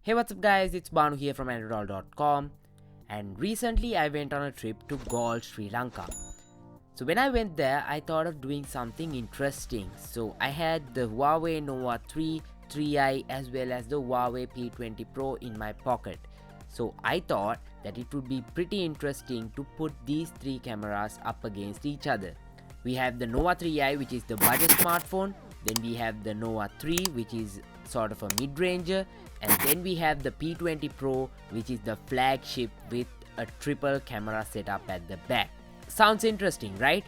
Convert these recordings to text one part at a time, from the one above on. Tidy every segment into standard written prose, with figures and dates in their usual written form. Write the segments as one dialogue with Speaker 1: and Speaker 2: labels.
Speaker 1: Hey, what's up guys, it's Banu here from androdollar.com, and recently I went on a trip to Galle, Sri Lanka. So when I went there, I thought of doing something interesting. So I had the Huawei Nova 3, 3i as well as the Huawei P20 Pro in my pocket. So I thought that it would be pretty interesting to put these three cameras up against each other. We have the Nova 3i, which is the budget smartphone, then we have the Nova 3, which is sort of a mid-ranger, and then we have the P20 Pro, which is the flagship with a triple camera setup at the back. Sounds interesting, right?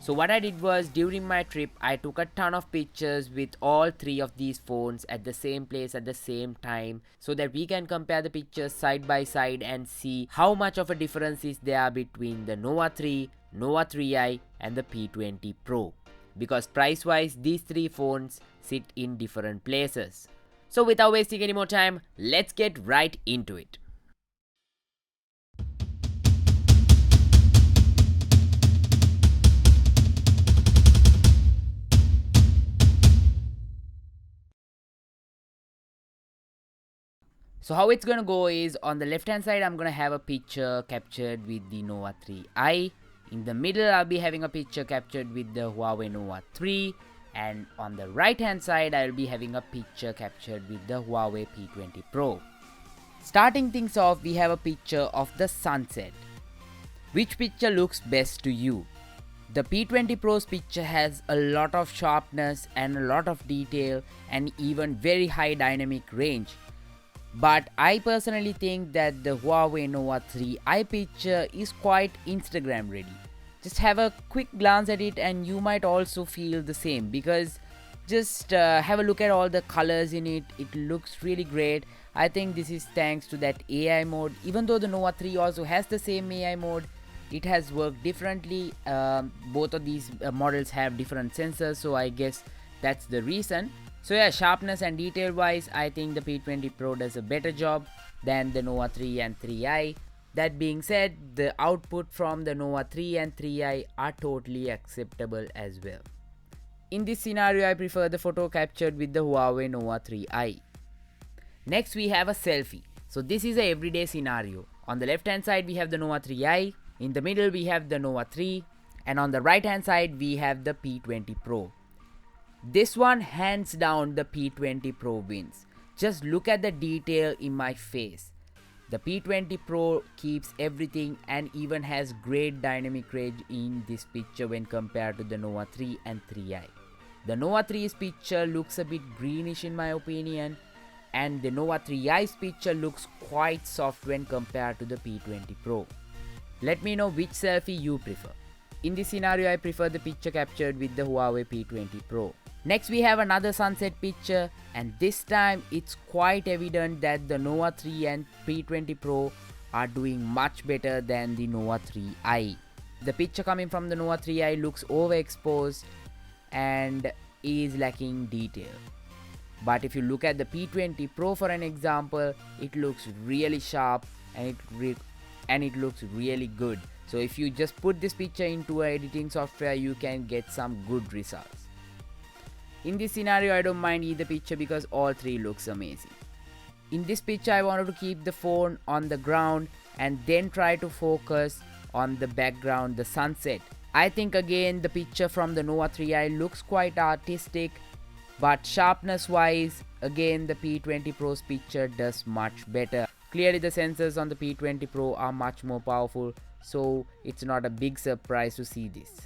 Speaker 1: So what I did was, during my trip, I took a ton of pictures with all three of these phones at the same place at the same time, so that we can compare the pictures side by side and see how much of a difference is there between the Nova 3, Nova 3i and the P20 Pro. Because price wise, these three phones sit in different places. So without wasting any more time, let's get right into it. So how it's gonna go is, on the left hand side I'm gonna have a picture captured with the Nova 3i. In the middle I'll be having a picture captured with the Huawei Nova 3, and on the right hand side I'll be having a picture captured with the Huawei P20 Pro. Starting things off, we have a picture of the sunset. Which picture looks best to you? The P20 Pro's picture has a lot of sharpness and a lot of detail and even very high dynamic range. But I personally think that the Huawei Nova 3i picture is quite Instagram ready. Just have a quick glance at it and you might also feel the same, because just have a look at all the colors in it. It looks really great. I think this is thanks to that AI mode. Even though the Nova 3 also has the same AI mode, it has worked differently. Both of these models have different sensors, so I guess that's the reason. So yeah, sharpness and detail wise, I think the P20 Pro does a better job than the Nova 3 and 3i. That being said, the output from the Nova 3 and 3i are totally acceptable as well. In this scenario, I prefer the photo captured with the Huawei Nova 3i. Next, we have a selfie. So this is a everyday scenario. On the left hand side, we have the Nova 3i. In the middle, we have the Nova 3. And on the right hand side, we have the P20 Pro. This one, hands down, the P20 Pro wins. Just look at the detail in my face. The P20 Pro keeps everything and even has great dynamic range in this picture when compared to the Nova 3 and 3i. The Nova 3's picture looks a bit greenish in my opinion, and the Nova 3i's picture looks quite soft when compared to the P20 Pro. Let me know which selfie you prefer. In this scenario, I prefer the picture captured with the Huawei P20 Pro. Next, we have another sunset picture, and this time it's quite evident that the Nova 3 and P20 Pro are doing much better than the Nova 3i. The picture coming from the Nova 3i looks overexposed and is lacking detail. But if you look at the P20 Pro for an example, it looks really sharp and it looks really good. So if you just put this picture into an editing software, you can get some good results. In this scenario, I don't mind either picture because all three looks amazing. In this picture, I wanted to keep the phone on the ground and then try to focus on the background, the sunset. I think again the picture from the Nova 3i looks quite artistic, but sharpness wise, again the P20 Pro's picture does much better. Clearly the sensors on the P20 Pro are much more powerful, so it's not a big surprise to see this.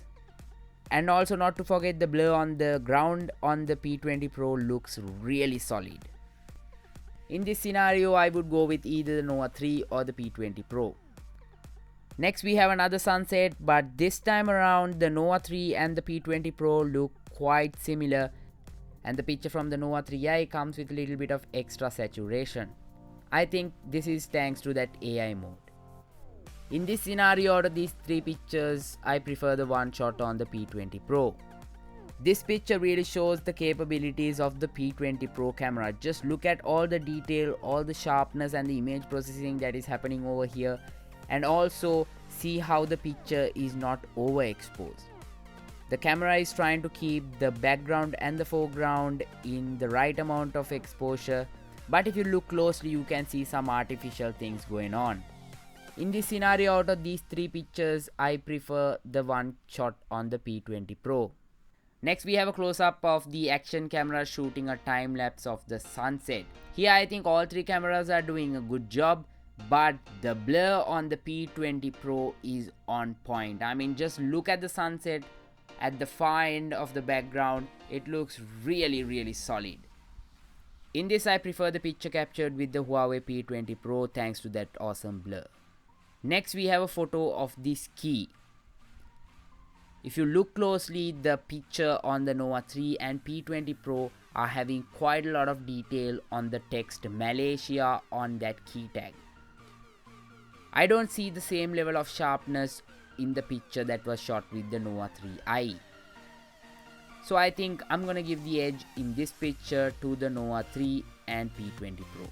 Speaker 1: And also not to forget, the blur on the ground on the P20 Pro looks really solid. In this scenario, I would go with either the Nova 3 or the P20 Pro. Next, we have another sunset, but this time around the Nova 3 and the P20 Pro look quite similar, and the picture from the Nova 3i comes with a little bit of extra saturation. I think this is thanks to that AI mode. In this scenario, out of these three pictures, I prefer the one shot on the P20 Pro. This picture really shows the capabilities of the P20 Pro camera. Just look at all the detail, all the sharpness and the image processing that is happening over here, and also see how the picture is not overexposed. The camera is trying to keep the background and the foreground in the right amount of exposure, but if you look closely you can see some artificial things going on. In this scenario, out of these three pictures, I prefer the one shot on the P20 Pro. Next we have a close-up of the action camera shooting a time lapse of the sunset. Here I think all three cameras are doing a good job, but the blur on the P20 Pro is on point. I mean, just look at the sunset at the far end of the background. It looks really solid. In this I prefer the picture captured with the Huawei P20 Pro thanks to that awesome blur. Next we have a photo of this key. If you look closely, the picture on the Nova 3 and P20 Pro are having quite a lot of detail on the text Malaysia on that key tag. I don't see the same level of sharpness in the picture that was shot with the Nova 3i. So I think I'm gonna give the edge in this picture to the Nova 3 and P20 Pro.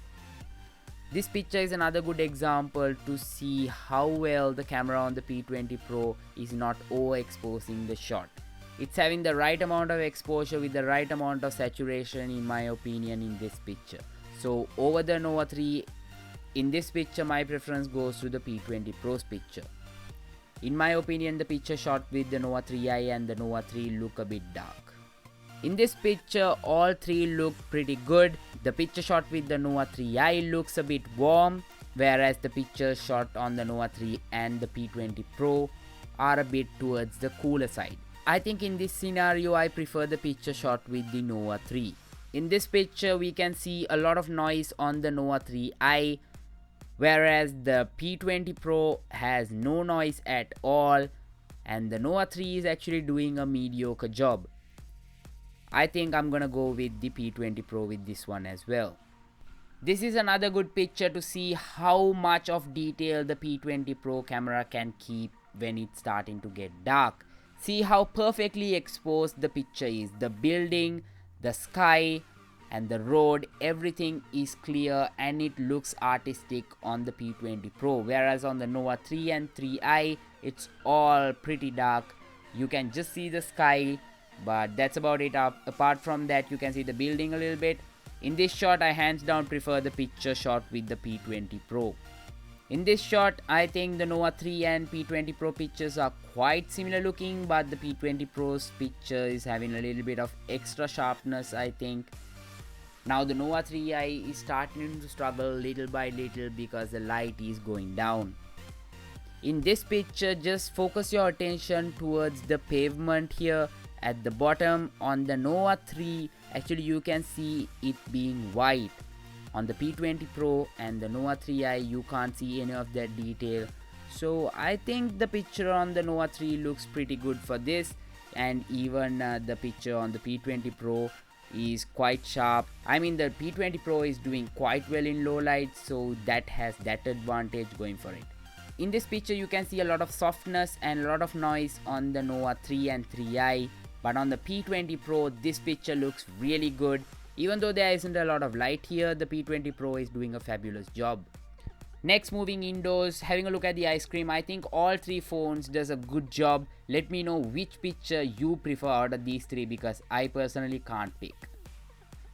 Speaker 1: This picture is another good example to see how well the camera on the P20 Pro is not overexposing the shot. It's having the right amount of exposure with the right amount of saturation in my opinion in this picture. So over the Nova 3, in this picture my preference goes to the P20 Pro's picture. In my opinion, the picture shot with the Nova 3i and the Nova 3 look a bit dark. In this picture, all three look pretty good. The picture shot with the Nova 3i looks a bit warm, whereas the picture shot on the Nova 3 and the P20 Pro are a bit towards the cooler side. I think in this scenario, I prefer the picture shot with the Nova 3. In this picture, we can see a lot of noise on the Nova 3i, whereas the P20 Pro has no noise at all, and the Nova 3 is actually doing a mediocre job. I think I'm gonna go with the P20 Pro with this one as well. This is another good picture to see how much of detail the P20 Pro camera can keep when it's starting to get dark. See how perfectly exposed the picture is. The building, the sky, and the road, everything is clear and it looks artistic on the P20 Pro, whereas on the Nova 3 and 3i it's all pretty dark. You can just see the sky, but that's about it. Apart from that, you can see the building a little bit. In this shot, I hands down prefer the picture shot with the P20 Pro. In this shot, I think the Nova 3 and P20 Pro pictures are quite similar looking, but the P20 Pro's picture is having a little bit of extra sharpness, I think. Now the Nova 3i is starting to struggle little by little because the light is going down. In this picture, just focus your attention towards the pavement here at the bottom. On the Nova 3, actually you can see it being white. On the P20 Pro and the Nova 3i, you can't see any of that detail. So I think the picture on the Nova 3 looks pretty good for this, and even the picture on the P20 Pro is quite sharp. I mean, the P20 Pro is doing quite well in low light, so that has that advantage going for it. In this picture, you can see a lot of softness and a lot of noise on the Nova 3 and 3i, but on the P20 Pro, this picture looks really good. Even though there isn't a lot of light here, the P20 Pro is doing a fabulous job. Next, moving indoors, having a look at the ice cream. I think all three phones does a good job. Let me know which picture you prefer out of these three, because I personally can't pick.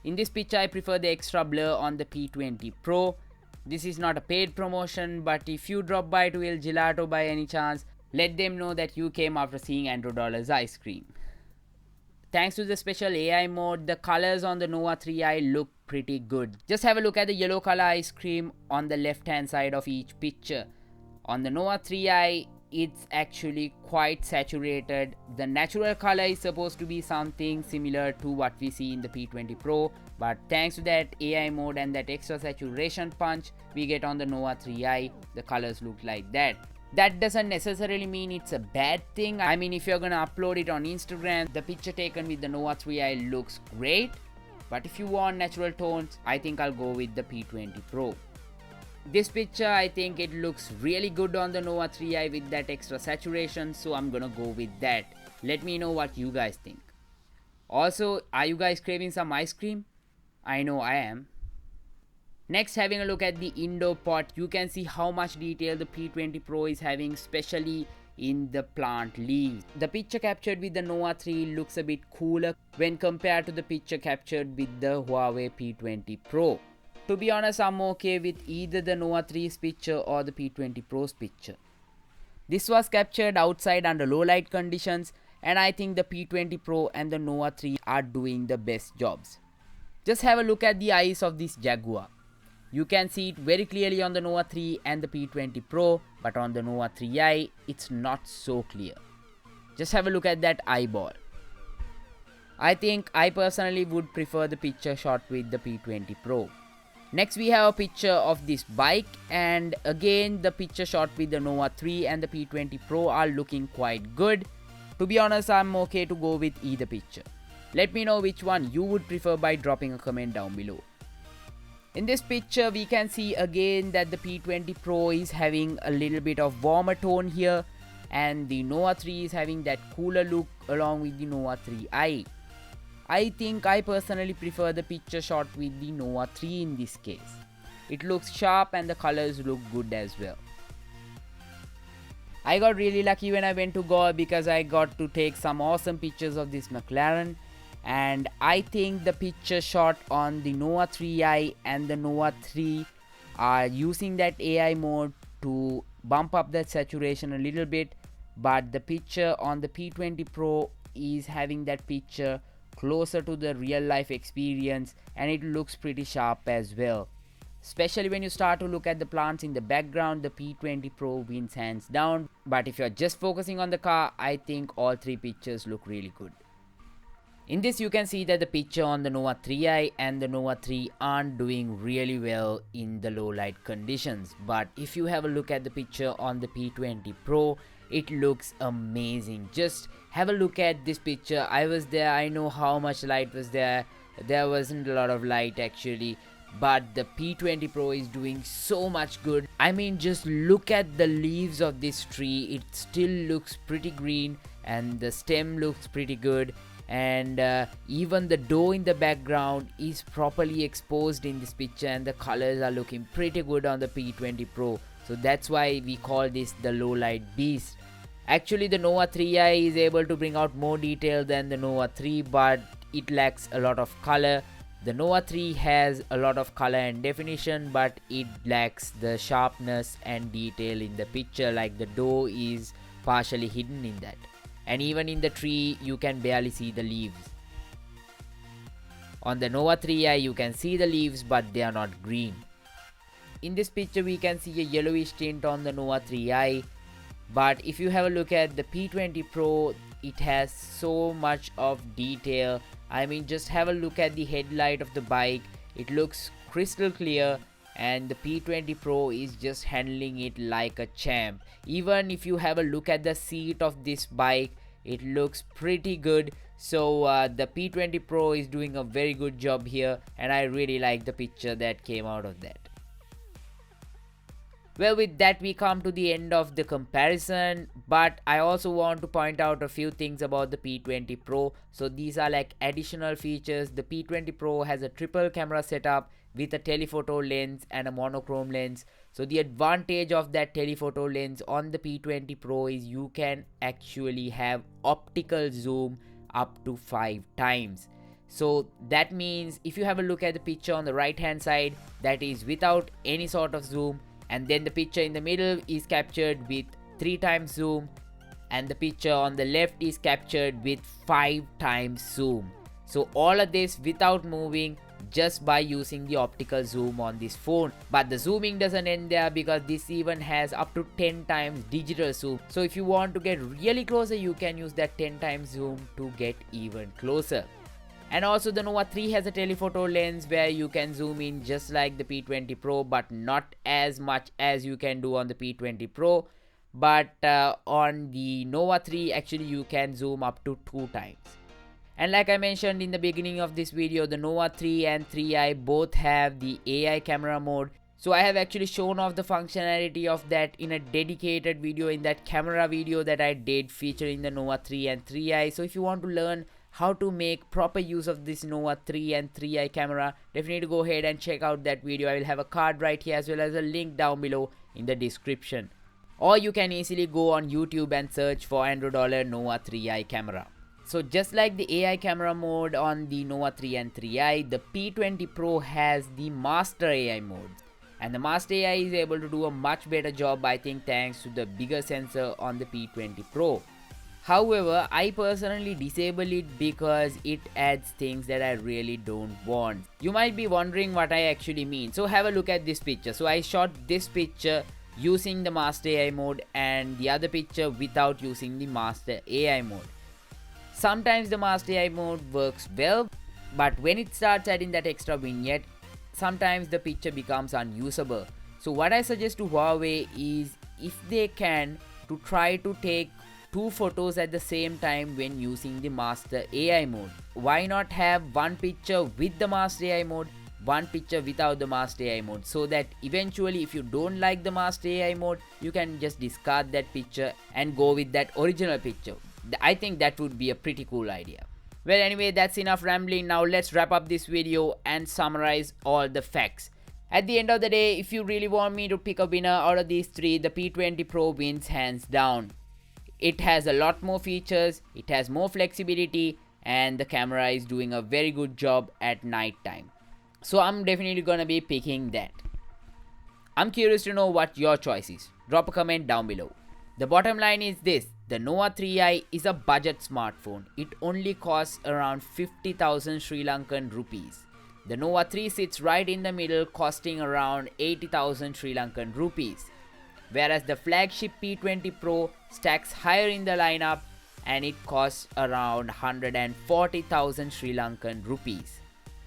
Speaker 1: In this picture, I prefer the extra blur on the P20 Pro. This is not a paid promotion, but if you drop by to Il Gelato by any chance, let them know that you came after seeing Andro Dollar's ice cream. Thanks to the special AI mode, the colors on the Nova 3i look pretty good. Just have a look at the yellow color ice cream on the left hand side of each picture. On the Nova 3i, it's actually quite saturated. The natural color is supposed to be something similar to what we see in the P20 Pro, but thanks to that AI mode and that extra saturation punch we get on the Nova 3i, the colors look like that. That doesn't necessarily mean it's a bad thing. I mean, if you're gonna upload it on Instagram, the picture taken with the Nova 3i looks great, but if you want natural tones, I think I'll go with the P20 Pro. This picture, I think it looks really good on the Nova 3i with that extra saturation, so I'm gonna go with that. Let me know what you guys think. Also, are you guys craving some ice cream? I know I am. Next, having a look at the indoor pot, you can see how much detail the P20 Pro is having, especially in the plant leaves. The picture captured with the Nova 3 looks a bit cooler when compared to the picture captured with the Huawei P20 Pro. To be honest, I'm okay with either the Nova 3's picture or the P20 Pro's picture. This was captured outside under low light conditions, and I think the P20 Pro and the Nova 3 are doing the best jobs. Just have a look at the eyes of this Jaguar. You can see it very clearly on the Nova 3 and the P20 Pro, but on the Nova 3i, it's not so clear. Just have a look at that eyeball. I think I personally would prefer the picture shot with the P20 Pro. Next we have a picture of this bike, and again the picture shot with the Nova 3 and the P20 Pro are looking quite good. To be honest, I'm okay to go with either picture. Let me know which one you would prefer by dropping a comment down below. In this picture we can see again that the P20 Pro is having a little bit of warmer tone here, and the Nova 3 is having that cooler look along with the Nova 3i. I think I personally prefer the picture shot with the Nova 3 in this case. It looks sharp and the colors look good as well. I got really lucky when I went to Galle because I got to take some awesome pictures of this McLaren, and I think the picture shot on the Nova 3i and the Nova 3 are using that AI mode to bump up that saturation a little bit, but the picture on the P20 Pro is having that picture closer to the real life experience, and it looks pretty sharp as well. Especially when you start to look at the plants in the background, the P20 Pro wins hands down. But if you're just focusing on the car, I think all three pictures look really good. In this you can see that the picture on the Nova 3i and the Nova 3 aren't doing really well in the low light conditions. But if you have a look at the picture on the P20 Pro, it looks amazing. Just have a look at this picture. I was there, I know how much light was there. There wasn't a lot of light actually, but the P20 Pro is doing so much good. I mean, just look at the leaves of this tree. It still looks pretty green and the stem looks pretty good, and even the door in the background is properly exposed in this picture, and the colors are looking pretty good on the P20 Pro. So that's why we call this the low light beast. Actually the Nova 3i is able to bring out more detail than the Nova 3, but it lacks a lot of color. The Nova 3 has a lot of color and definition, but it lacks the sharpness and detail in the picture, like the door is partially hidden in that. And even in the tree you can barely see the leaves. On the Nova 3i you can see the leaves, but they are not green. In this picture we can see a yellowish tint on the Nova 3i, but if you have a look at the P20 Pro, it has so much of detail. I mean, just have a look at the headlight of the bike. It looks crystal clear, and the P20 Pro is just handling it like a champ. Even if you have a look at the seat of this bike, it looks pretty good. So the P20 Pro is doing a very good job here, and I really like the picture that came out of that. Well, with that we come to the end of the comparison, but I also want to point out a few things about the P20 Pro. So these are like additional features. The P20 Pro has a triple camera setup with a telephoto lens and a monochrome lens. So the advantage of that telephoto lens on the P20 Pro is you can actually have optical zoom up to 5 times. So that means if you have a look at the picture on the right hand side, that is without any sort of zoom, and then the picture in the middle is captured with 3 times zoom, and the picture on the left is captured with 5 times zoom. So all of this without moving, just by using the optical zoom on this phone. But the zooming doesn't end there, because this even has up to 10 times digital zoom. So if you want to get really closer, you can use that 10 times zoom to get even closer. And also the Nova 3 has a telephoto lens where you can zoom in just like the P20 Pro, but not as much as you can do on the P20 Pro. But on the Nova 3 actually you can zoom up to 2 times. And like I mentioned in the beginning of this video, the Nova 3 and 3i both have the AI camera mode. So I have actually shown off the functionality of that in a dedicated video, in that camera video that I did featuring the Nova 3 and 3i. So if you want to learn how to make proper use of this Nova 3 and 3i camera, definitely go ahead and check out that video. I will have a card right here as well as a link down below in the description. Or you can easily go on YouTube and search for Andro Dollar Nova 3i camera. So just like the AI camera mode on the Nova 3 and 3i, the P20 Pro has the Master AI mode. And the Master AI is able to do a much better job, I think, thanks to the bigger sensor on the P20 Pro. However, I personally disable it because it adds things that I really don't want. You might be wondering what I actually mean. So have a look at this picture. So I shot this picture using the Master AI mode and the other picture without using the Master AI mode. Sometimes the Master AI mode works well, but when it starts adding that extra vignette, sometimes the picture becomes unusable. So what I suggest to Huawei is, if they can, to try to take 2 photos at the same time when using the Master AI mode. Why not have one picture with the Master AI mode, one picture without the Master AI mode, so that eventually if you don't like the Master AI mode, you can just discard that picture and go with that original picture. I think that would be a pretty cool idea. Well, anyway, that's enough rambling. Now let's wrap up this video and summarize all the facts. At the end of the day, if you really want me to pick a winner out of these 3, the P20 Pro wins hands down. It has a lot more features, it has more flexibility, and the camera is doing a very good job at night time. So I'm definitely gonna be picking that. I'm curious to know what your choice is. Drop a comment down below. The bottom line is this: the Nova 3i is a budget smartphone. It only costs around 50,000 Sri Lankan rupees. The Nova 3 sits right in the middle, costing around 80,000 Sri Lankan rupees. Whereas the flagship P20 Pro stacks higher in the lineup and it costs around 140,000 Sri Lankan rupees.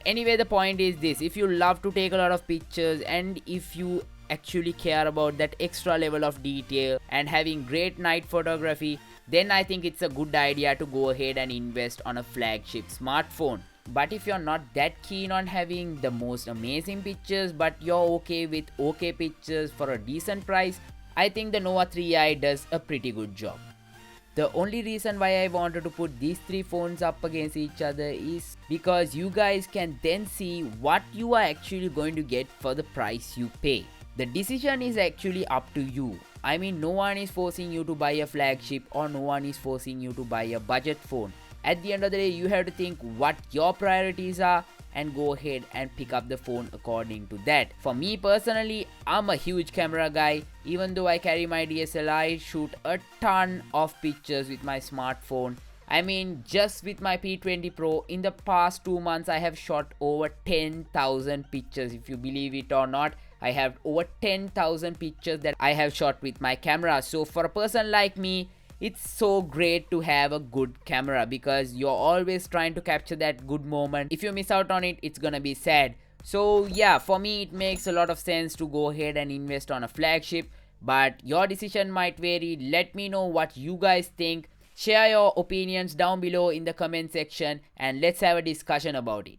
Speaker 1: Anyway, the point is this: if you love to take a lot of pictures and if you actually care about that extra level of detail and having great night photography, then I think it's a good idea to go ahead and invest on a flagship smartphone. But if you're not that keen on having the most amazing pictures, but you're okay with okay pictures for a decent price, I think the Nova 3i does a pretty good job. The only reason why I wanted to put these 3 phones up against each other is because you guys can then see what you are actually going to get for the price you pay. The decision is actually up to you. I mean, no one is forcing you to buy a flagship or no one is forcing you to buy a budget phone. At the end of the day, you have to think what your priorities are and go ahead and pick up the phone according to that. For me personally, I'm a huge camera guy. Even though I carry my DSLR, I shoot a ton of pictures with my smartphone. I mean, just with my P20 Pro, in the past 2 months, I have shot over 10,000 pictures. If you believe it or not, I have over 10,000 pictures that I have shot with my camera. So for a person like me, it's so great to have a good camera because you're always trying to capture that good moment. If you miss out on it, it's gonna be sad. So yeah, for me it makes a lot of sense to go ahead and invest on a flagship, but your decision might vary. Let me know what you guys think. Share your opinions down below in the comment section and let's have a discussion about it.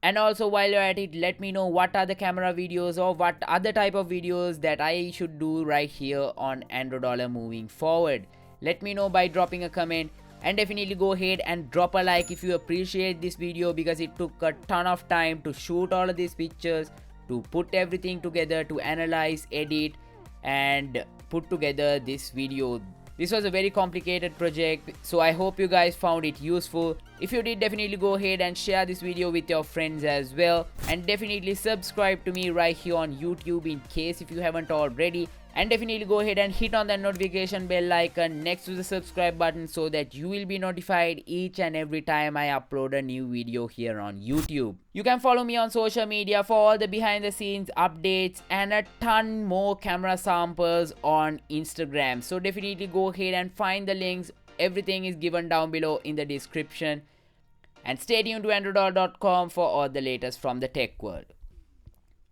Speaker 1: And also, while you're at it, let me know what are the camera videos or what other type of videos that I should do right here on Andro Dollar moving forward. Let me know by dropping a comment, and definitely go ahead and drop a like if you appreciate this video, because it took a ton of time to shoot all of these pictures, to put everything together, to analyze, edit and put together this video. This was a very complicated project, so I hope you guys found it useful. If you did, definitely go ahead and share this video with your friends as well, and definitely subscribe to me right here on YouTube in case if you haven't already, and definitely go ahead and hit on that notification bell icon next to the subscribe button so that you will be notified each and every time I upload a new video here on YouTube. You can follow me on social media for all the behind the scenes updates and a ton more camera samples on Instagram. So definitely go ahead and find the links. Everything is given down below in the description. And stay tuned to androdollar.com for all the latest from the tech world.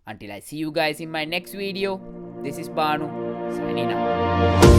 Speaker 1: Until I see you guys in my next video, this is Banu, signing out.